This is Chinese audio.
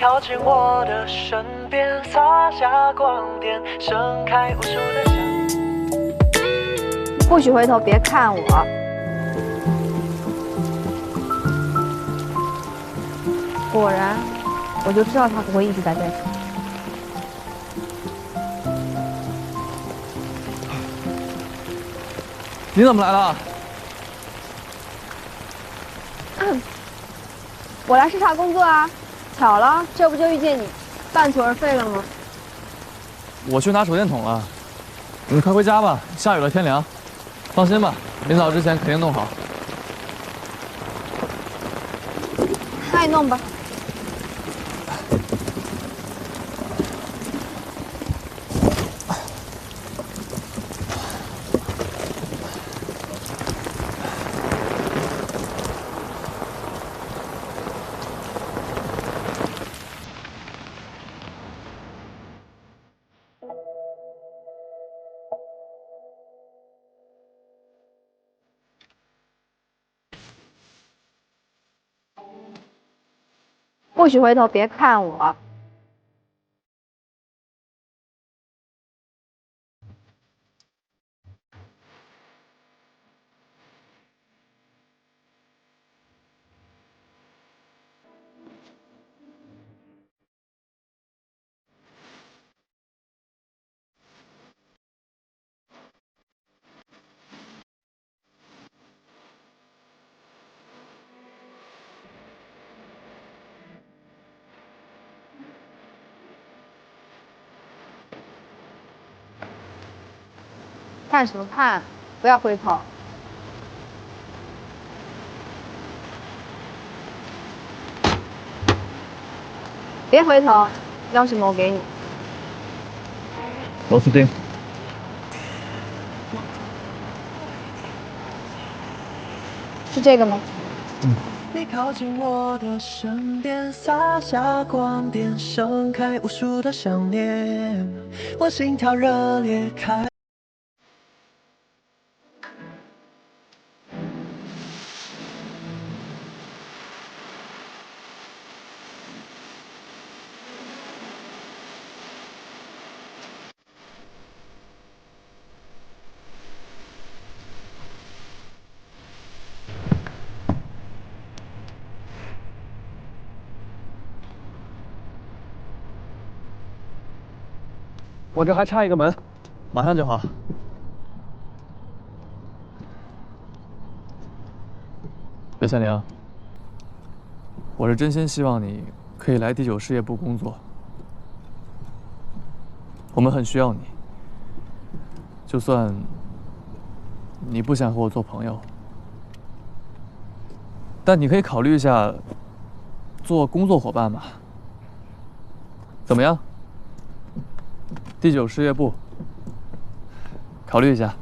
靠近我的身边，洒下光点，盛开无数的香。不许回头，别看我。果然，我就知道他不会一直在这里。你怎么来了？我来视察工作啊，巧了，这不就遇见你，半途而废了吗？我去拿手电筒了，你快回家吧，下雨了天凉。放心吧，临走之前肯定弄好。那你弄吧。不许回头，别看我。看什么看？不要回头。别回头，要什么我给你。螺丝钉。是这个吗？你靠近我的身边，洒下光点，盛开无数的想念，我心跳热烈开。我这还差一个门，马上就好。魏三玲，我是真心希望你可以来第9事业部工作，我们很需要你。就算你不想和我做朋友，但你可以考虑一下做工作伙伴嘛？怎么样？第9事业部，考虑一下。